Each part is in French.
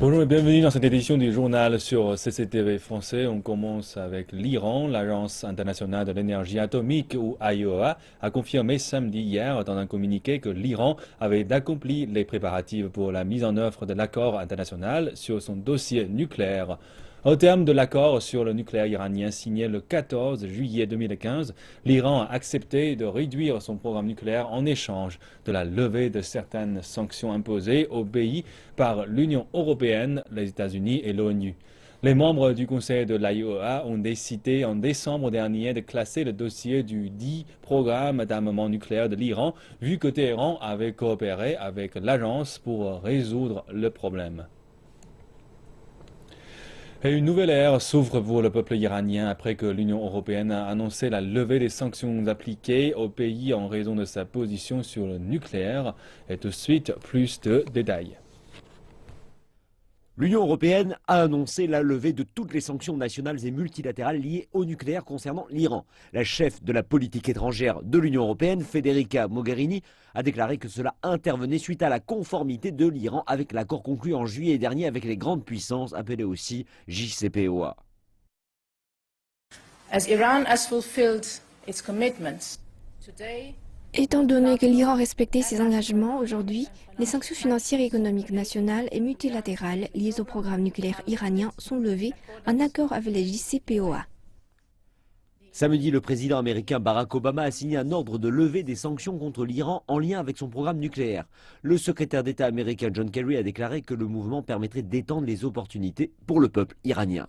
Bonjour et bienvenue dans cette édition du journal sur CCTV français. On commence avec l'Iran. L'Agence internationale de l'énergie atomique, ou AIEA, a confirmé samedi hier dans un communiqué que l'Iran avait accompli les préparatifs pour la mise en œuvre de l'accord international sur son dossier nucléaire. Au terme de l'accord sur le nucléaire iranien signé le 14 juillet 2015, l'Iran a accepté de réduire son programme nucléaire en échange de la levée de certaines sanctions imposées au pays par l'Union européenne, les États-Unis et l'ONU. Les membres du Conseil de l'AIEA ont décidé en décembre dernier de classer le dossier du dit programme d'armement nucléaire de l'Iran, vu que Téhéran avait coopéré avec l'agence pour résoudre le problème. Et une nouvelle ère s'ouvre pour le peuple iranien après que l'Union européenne a annoncé la levée des sanctions appliquées au pays en raison de sa position sur le nucléaire. Et tout de suite, plus de détails. L'Union européenne a annoncé la levée de toutes les sanctions nationales et multilatérales liées au nucléaire concernant l'Iran. La chef de la politique étrangère de l'Union européenne, Federica Mogherini, a déclaré que cela intervenait suite à la conformité de l'Iran avec l'accord conclu en juillet dernier avec les grandes puissances, appelé aussi JCPOA. As Iran has fulfilled its commitments, today, étant donné que l'Iran respectait ses engagements aujourd'hui, les sanctions financières et économiques nationales et multilatérales liées au programme nucléaire iranien sont levées en accord avec les JCPOA. Samedi, le président américain Barack Obama a signé un ordre de levée des sanctions contre l'Iran en lien avec son programme nucléaire. Le secrétaire d'État américain John Kerry a déclaré que le mouvement permettrait d'étendre les opportunités pour le peuple iranien.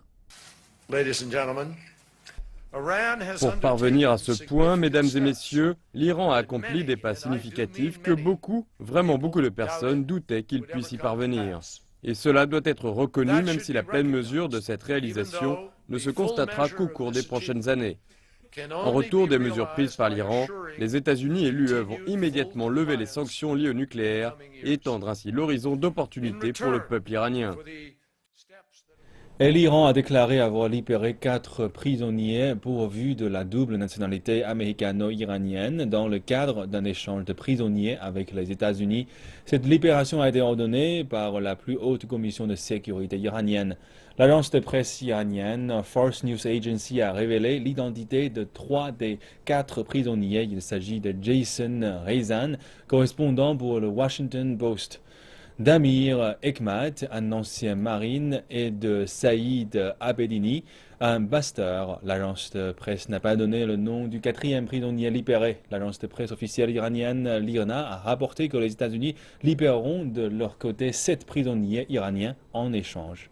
Pour parvenir à ce point, mesdames et messieurs, l'Iran a accompli des pas significatifs que beaucoup, vraiment beaucoup de personnes doutaient qu'il puisse y parvenir. Et cela doit être reconnu même si la pleine mesure de cette réalisation ne se constatera qu'au cours des prochaines années. En retour des mesures prises par l'Iran, les États-Unis et l'UE vont immédiatement lever les sanctions liées au nucléaire et étendre ainsi l'horizon d'opportunités pour le peuple iranien. Et l'Iran a déclaré avoir libéré 4 prisonniers pourvus de la double nationalité américano-iranienne dans le cadre d'un échange de prisonniers avec les États-Unis. Cette libération a été ordonnée par la plus haute commission de sécurité iranienne. L'agence de presse iranienne Fars News Agency a révélé l'identité de 3 des 4 prisonniers. Il s'agit de Jason Rezan, correspondant pour le Washington Post, d'Amir Hekmat, un ancien marine, et de Saïd Abedini, un basteur. L'agence de presse n'a pas donné le nom du 4e prisonnier libéré. L'agence de presse officielle iranienne, l'IRNA, a rapporté que les États-Unis libéreront de leur côté 7 prisonniers iraniens en échange.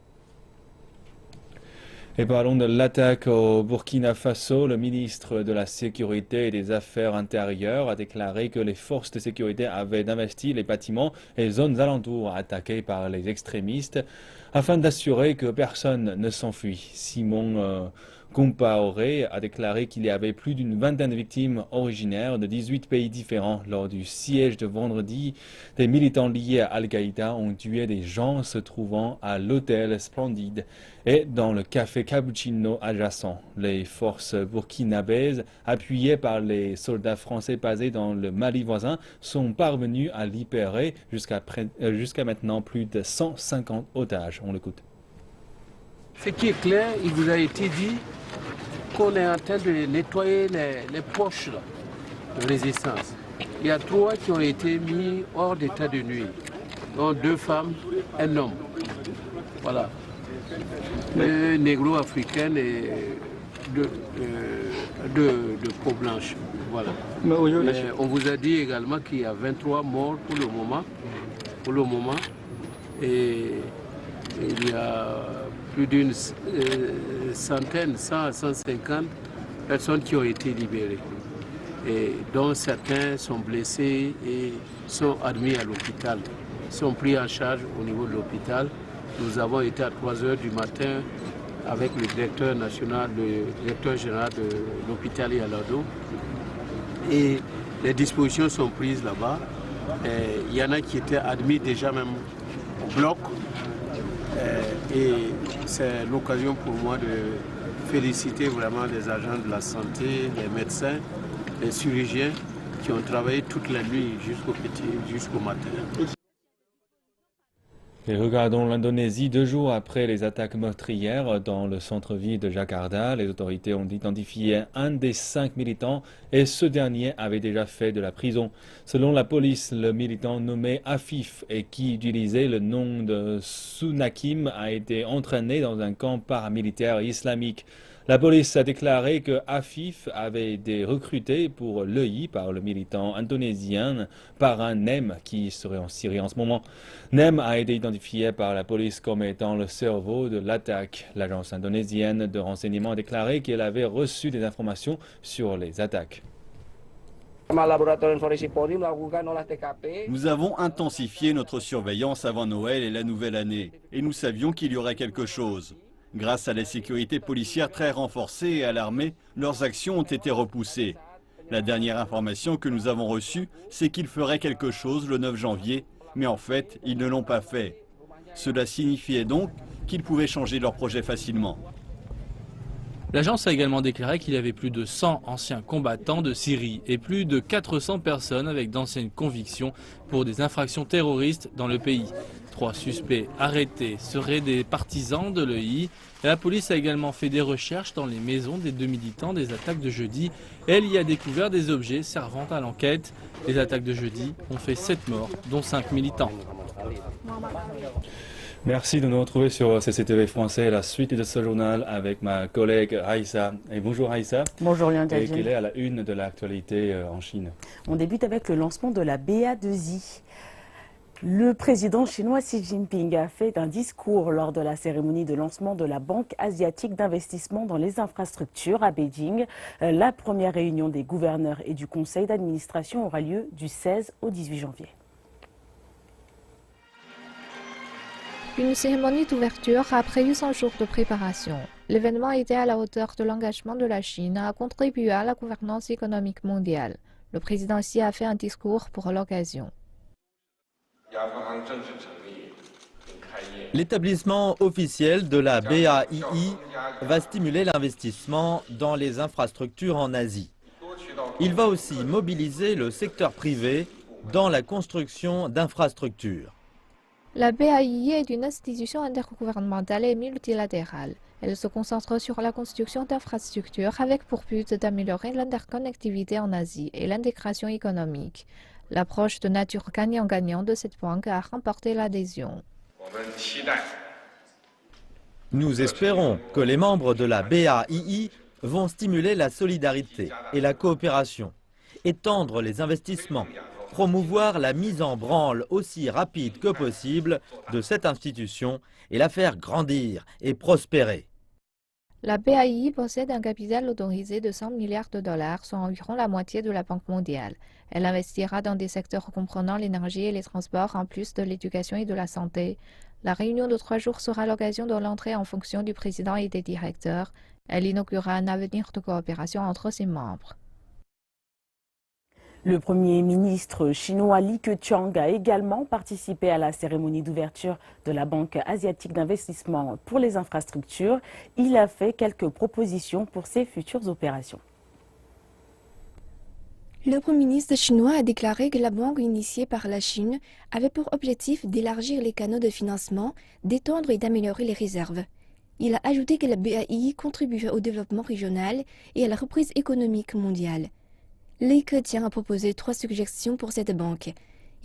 Et parlons de l'attaque au Burkina Faso. Le ministre de la Sécurité et des Affaires intérieures a déclaré que les forces de sécurité avaient investi les bâtiments et zones alentours attaquées par les extrémistes afin d'assurer que personne ne s'enfuit. Simon Compaoré a déclaré qu'il y avait plus d'une vingtaine de victimes originaires de 18 pays différents. Lors du siège de vendredi, des militants liés à Al-Qaïda ont tué des gens se trouvant à l'hôtel Splendide et dans le café Cappuccino adjacent. Les forces burkinabèses, appuyées par les soldats français basés dans le Mali voisin, sont parvenues à libérer jusqu'à maintenant plus de 150 otages. On l'écoute. Ce qui est clair, il vous a été dit qu'on est en train de nettoyer les poches là, de résistance. Il y a 3 qui ont été mis hors d'état de nuit, dont 2 femmes, un homme. Voilà. Un négro-africaine et 2 peau blanche. Voilà. On vous a dit également qu'il y a 23 morts pour le moment. Et il y a plus d'une centaine, 100 à 150 personnes qui ont été libérées, et dont certains sont blessés et sont admis à l'hôpital, sont pris en charge au niveau de l'hôpital. Nous avons été à 3 heures du matin avec le directeur national, le directeur général de l'hôpital Yalado, et les dispositions sont prises là-bas. Il y en a qui étaient admis déjà même au bloc. Et c'est l'occasion pour moi de féliciter vraiment les agents de la santé, les médecins, les chirurgiens qui ont travaillé toute la nuit jusqu'au matin. Et regardons l'Indonésie. 2 jours après les attaques meurtrières dans le centre-ville de Jakarta, les autorités ont identifié un des 5 militants et ce dernier avait déjà fait de la prison. Selon la police, le militant nommé Afif et qui utilisait le nom de Sunakim a été entraîné dans un camp paramilitaire islamique. La police a déclaré que Afif avait été recruté pour l'EI par le militant indonésien Parhan Nem qui serait en Syrie en ce moment. Nem a été identifié par la police comme étant le cerveau de l'attaque. L'agence indonésienne de renseignement a déclaré qu'elle avait reçu des informations sur les attaques. Nous avons intensifié notre surveillance avant Noël et la nouvelle année, et nous savions qu'il y aurait quelque chose. Grâce à la sécurité policière très renforcée et à l'armée, leurs actions ont été repoussées. La dernière information que nous avons reçue, c'est qu'ils feraient quelque chose le 9 janvier, mais en fait, ils ne l'ont pas fait. Cela signifiait donc qu'ils pouvaient changer leur projet facilement. L'agence a également déclaré qu'il y avait plus de 100 anciens combattants de Syrie et plus de 400 personnes avec d'anciennes convictions pour des infractions terroristes dans le pays. 3 suspects arrêtés seraient des partisans de l'EI. La police a également fait des recherches dans les maisons des 2 militants des attaques de jeudi. Elle y a découvert des objets servant à l'enquête. Les attaques de jeudi ont fait 7 morts, dont 5 militants. Merci de nous retrouver sur CCTV Français, la suite de ce journal avec ma collègue Aïssa. Et bonjour Aïssa. Bonjour Lionel. Et quelle est à la une de l'actualité en Chine? On débute avec le lancement de la BA2I. Le président chinois Xi Jinping a fait un discours lors de la cérémonie de lancement de la Banque asiatique d'investissement dans les infrastructures à Beijing. La première réunion des gouverneurs et du conseil d'administration aura lieu du 16 au 18 janvier. Une cérémonie d'ouverture a prévu 100 jours de préparation. L'événement était à la hauteur de l'engagement de la Chine à contribuer à la gouvernance économique mondiale. Le président Xi a fait un discours pour l'occasion. L'établissement officiel de la BAII va stimuler l'investissement dans les infrastructures en Asie. Il va aussi mobiliser le secteur privé dans la construction d'infrastructures. La BAII est une institution intergouvernementale et multilatérale. Elle se concentre sur la construction d'infrastructures avec pour but d'améliorer l'interconnectivité en Asie et l'intégration économique. L'approche de nature gagnant-gagnant de cette banque a remporté l'adhésion. Nous espérons que les membres de la BAII vont stimuler la solidarité et la coopération, étendre les investissements, promouvoir la mise en branle aussi rapide que possible de cette institution et la faire grandir et prospérer. La BAII possède un capital autorisé de 100 milliards de dollars, soit environ la moitié de la Banque mondiale. Elle investira dans des secteurs comprenant l'énergie et les transports, en plus de l'éducation et de la santé. La réunion de 3 jours sera l'occasion de l'entrée en fonction du président et des directeurs. Elle inaugurera un avenir de coopération entre ses membres. Le Premier ministre chinois Li Keqiang a également participé à la cérémonie d'ouverture de la Banque asiatique d'investissement pour les infrastructures. Il a fait quelques propositions pour ses futures opérations. Le Premier ministre chinois a déclaré que la banque initiée par la Chine avait pour objectif d'élargir les canaux de financement, d'étendre et d'améliorer les réserves. Il a ajouté que la BAII contribuait au développement régional et à la reprise économique mondiale. Li Keqiang a proposé 3 suggestions pour cette banque.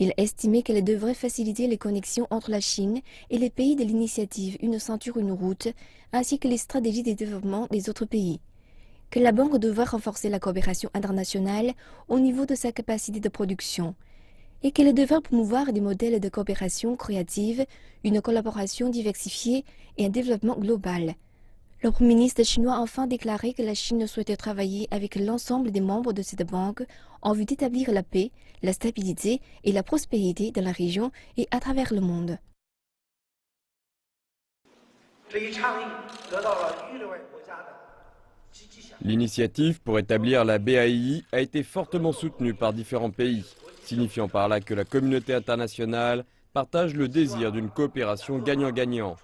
Il a estimé qu'elle devrait faciliter les connexions entre la Chine et les pays de l'initiative Une ceinture, une route, ainsi que les stratégies de développement des autres pays. Que la banque devrait renforcer la coopération internationale au niveau de sa capacité de production et qu'elle devrait promouvoir des modèles de coopération créative, une collaboration diversifiée et un développement global. Le Premier ministre chinois a enfin déclaré que la Chine souhaitait travailler avec l'ensemble des membres de cette banque en vue d'établir la paix, la stabilité et la prospérité dans la région et à travers le monde. L'initiative pour établir la BAII a été fortement soutenue par différents pays, signifiant par là que la communauté internationale partage le désir d'une coopération gagnant-gagnant.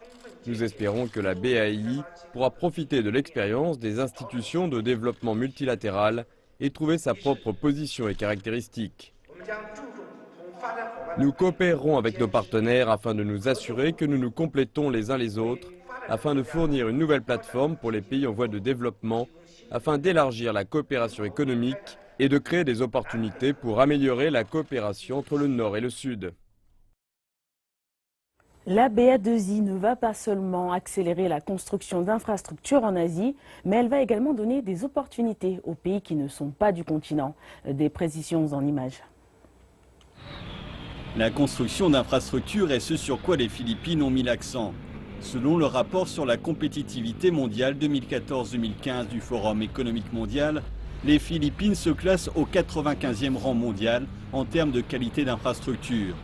Nous espérons que la BAII pourra profiter de l'expérience des institutions de développement multilatéral et trouver sa propre position et caractéristiques. Nous coopérerons avec nos partenaires afin de nous assurer que nous nous complétons les uns les autres, afin de fournir une nouvelle plateforme pour les pays en voie de développement, afin d'élargir la coopération économique et de créer des opportunités pour améliorer la coopération entre le Nord et le Sud. La BA2I ne va pas seulement accélérer la construction d'infrastructures en Asie, mais elle va également donner des opportunités aux pays qui ne sont pas du continent. Des précisions en images. La construction d'infrastructures est ce sur quoi les Philippines ont mis l'accent. Selon le rapport sur la compétitivité mondiale 2014-2015 du Forum économique mondial, les Philippines se classent au 95e rang mondial en termes de qualité d'infrastructure.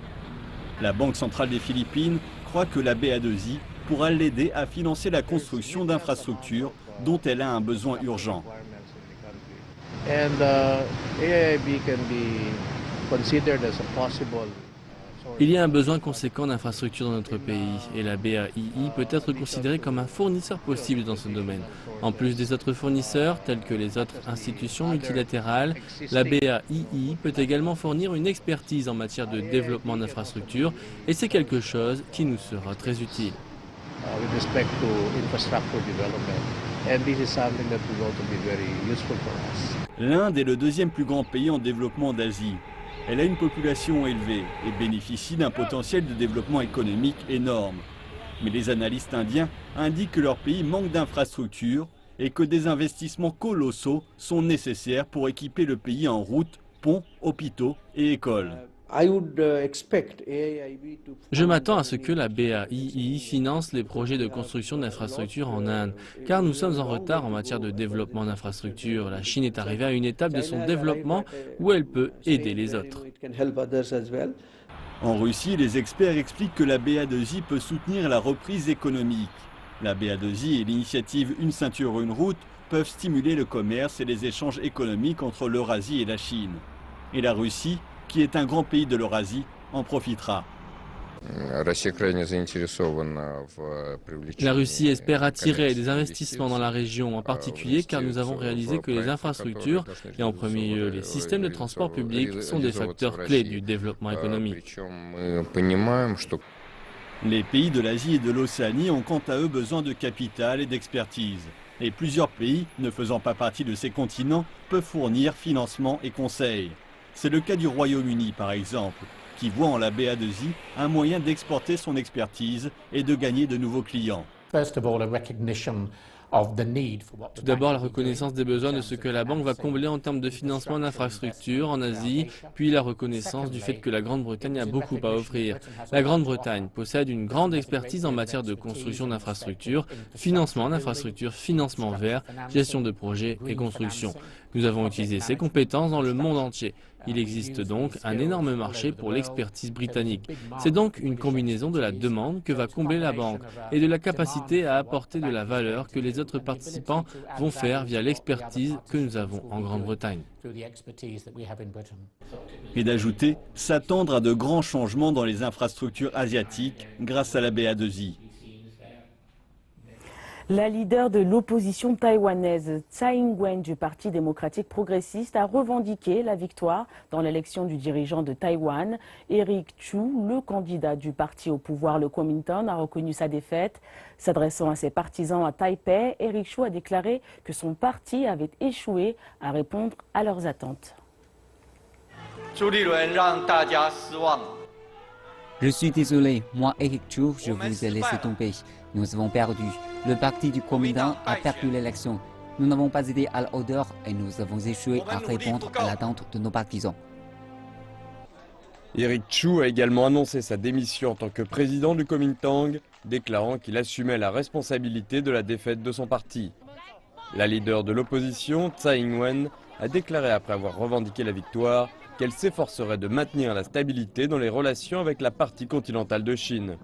La Banque centrale des Philippines croit que la BA2I pourra l'aider à financer la construction d'infrastructures dont elle a un besoin urgent. Il y a un besoin conséquent d'infrastructures dans notre pays et la BAII peut être considérée comme un fournisseur possible dans ce domaine. En plus des autres fournisseurs, tels que les autres institutions multilatérales, la BAII peut également fournir une expertise en matière de développement d'infrastructures et c'est quelque chose qui nous sera très utile. L'Inde est le deuxième plus grand pays en développement d'Asie. Elle a une population élevée et bénéficie d'un potentiel de développement économique énorme. Mais les analystes indiens indiquent que leur pays manque d'infrastructures et que des investissements colossaux sont nécessaires pour équiper le pays en routes, ponts, hôpitaux et écoles. Je m'attends à ce que la BAII finance les projets de construction d'infrastructures en Inde, car nous sommes en retard en matière de développement d'infrastructures. La Chine est arrivée à une étape de son développement où elle peut aider les autres. En Russie, les experts expliquent que la BA2I peut soutenir la reprise économique. La BA2I et l'initiative Une ceinture, une route peuvent stimuler le commerce et les échanges économiques entre l'Eurasie et la Chine. Et la Russie, qui est un grand pays de l'Eurasie, en profitera. La Russie espère attirer des investissements dans la région, en particulier car nous avons réalisé que les infrastructures, et en premier lieu les systèmes de transport public, sont des facteurs clés du développement économique. Les pays de l'Asie et de l'Océanie ont quant à eux besoin de capital et d'expertise. Et plusieurs pays, ne faisant pas partie de ces continents, peuvent fournir financement et conseils. C'est le cas du Royaume-Uni par exemple, qui voit en la BA2I un moyen d'exporter son expertise et de gagner de nouveaux clients. Tout d'abord, la reconnaissance des besoins de ce que la banque va combler en termes de financement d'infrastructures en Asie, puis la reconnaissance du fait que la Grande-Bretagne a beaucoup à offrir. La Grande-Bretagne possède une grande expertise en matière de construction d'infrastructures, financement d'infrastructures, financement vert, gestion de projets et construction. Nous avons utilisé ces compétences dans le monde entier. Il existe donc un énorme marché pour l'expertise britannique. C'est donc une combinaison de la demande que va combler la banque et de la capacité à apporter de la valeur que les autres participants vont faire via l'expertise que nous avons en Grande-Bretagne. Et d'ajouter, s'attendre à de grands changements dans les infrastructures asiatiques grâce à la BA2I. La leader de l'opposition taïwanaise, Tsai Ing-wen du Parti démocratique progressiste, a revendiqué la victoire dans l'élection du dirigeant de Taïwan. Eric Chu, le candidat du parti au pouvoir, le Kuomintang, a reconnu sa défaite. S'adressant à ses partisans à Taipei, Eric Chu a déclaré que son parti avait échoué à répondre à leurs attentes. Je suis désolé, moi Eric Chu, je vous ai laissé tomber. Nous avons perdu. Le parti du Kuomintang a perdu l'élection. Nous n'avons pas été à la hauteur et nous avons échoué à répondre à l'attente de nos partisans. Eric Chu a également annoncé sa démission en tant que président du Kuomintang, déclarant qu'il assumait la responsabilité de la défaite de son parti. La leader de l'opposition, Tsai Ing-wen, a déclaré après avoir revendiqué la victoire qu'elle s'efforcerait de maintenir la stabilité dans les relations avec la partie continentale de Chine.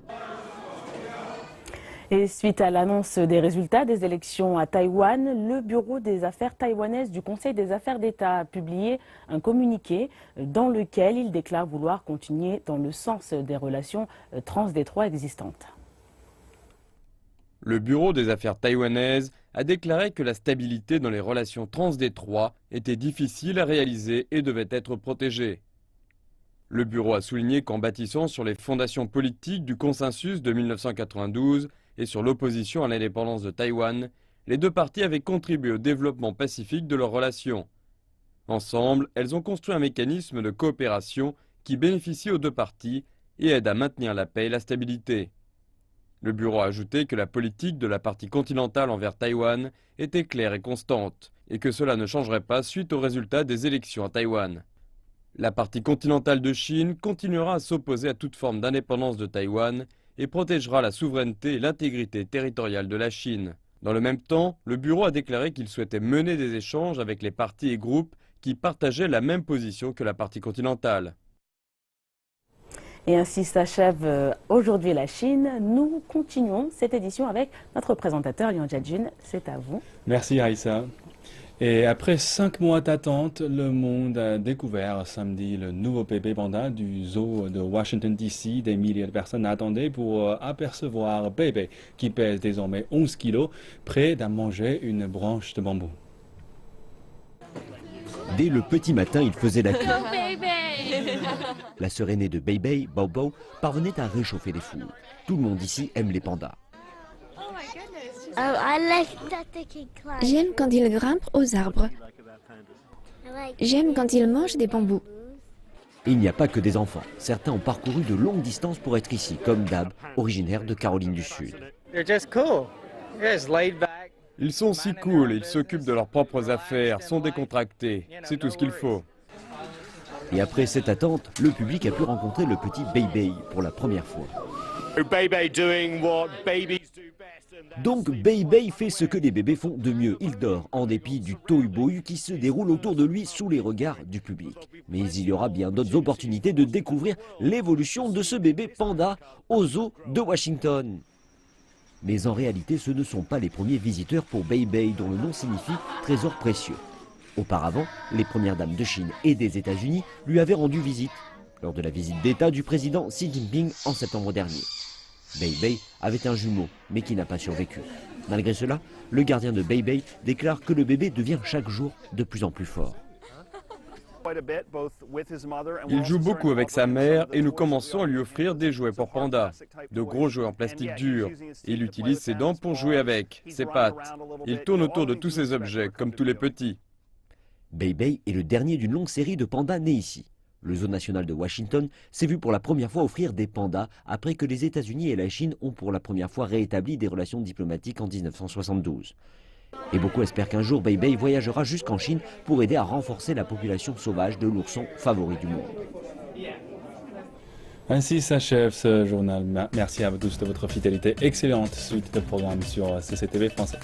Et suite à l'annonce des résultats des élections à Taïwan, le Bureau des affaires taïwanaises du Conseil des affaires d'État a publié un communiqué dans lequel il déclare vouloir continuer dans le sens des relations transdétroit existantes. Le Bureau des affaires taïwanaises a déclaré que la stabilité dans les relations transdétroit était difficile à réaliser et devait être protégée. Le bureau a souligné qu'en bâtissant sur les fondations politiques du consensus de 1992 et sur l'opposition à l'indépendance de Taïwan, les deux parties avaient contribué au développement pacifique de leurs relations. Ensemble, elles ont construit un mécanisme de coopération qui bénéficie aux deux parties et aide à maintenir la paix et la stabilité. Le bureau a ajouté que la politique de la partie continentale envers Taïwan était claire et constante, et que cela ne changerait pas suite aux résultats des élections à Taïwan. La partie continentale de Chine continuera à s'opposer à toute forme d'indépendance de Taïwan et protégera la souveraineté et l'intégrité territoriale de la Chine. Dans le même temps, le bureau a déclaré qu'il souhaitait mener des échanges avec les partis et groupes qui partageaient la même position que la partie continentale. Et ainsi s'achève aujourd'hui la Chine. Nous continuons cette édition avec notre présentateur Liang Jiajun. C'est à vous. Merci Aïssa. Et après 5 mois d'attente, le monde a découvert samedi le nouveau bébé panda du zoo de Washington DC. Des milliers de personnes attendaient pour apercevoir bébé qui pèse désormais 11 kilos, prêt à manger une branche de bambou. Dès le petit matin, il faisait la queue. La sœur aînée de Beibei, Bao, parvenait à réchauffer les foules. Tout le monde ici aime les pandas. J'aime quand ils grimpent aux arbres. J'aime quand ils mangent des bambous. Et il n'y a pas que des enfants. Certains ont parcouru de longues distances pour être ici, comme Dab, originaire de Caroline du Sud. Ils sont si cool, ils s'occupent de leurs propres affaires, sont décontractés, c'est tout ce qu'il faut. Et après cette attente, le public a pu rencontrer le petit Beibei pour la première fois. Donc Beibei fait ce que les bébés font de mieux. Il dort en dépit du tohu-bohu qui se déroule autour de lui sous les regards du public. Mais il y aura bien d'autres opportunités de découvrir l'évolution de ce bébé panda au zoo de Washington. Mais en réalité, ce ne sont pas les premiers visiteurs pour Beibei, dont le nom signifie trésor précieux. Auparavant, les premières dames de Chine et des États-Unis lui avaient rendu visite, lors de la visite d'État du président Xi Jinping en septembre dernier. Beibei avait un jumeau, mais qui n'a pas survécu. Malgré cela, le gardien de Beibei déclare que le bébé devient chaque jour de plus en plus fort. Il joue beaucoup avec sa mère et nous commençons à lui offrir des jouets pour panda, de gros jouets en plastique dur. Il utilise ses dents pour jouer avec, ses pattes. Il tourne autour de tous ces objets, comme tous les petits. Beibei est le dernier d'une longue série de pandas nés ici. Le zoo national de Washington s'est vu pour la première fois offrir des pandas après que les États-Unis et la Chine ont pour la première fois rétabli des relations diplomatiques en 1972. Et beaucoup espèrent qu'un jour Beibei voyagera jusqu'en Chine pour aider à renforcer la population sauvage de l'ourson favori du monde. Ainsi s'achève ce journal. Merci à vous tous de votre fidélité. Excellente suite de programme sur CCTV français.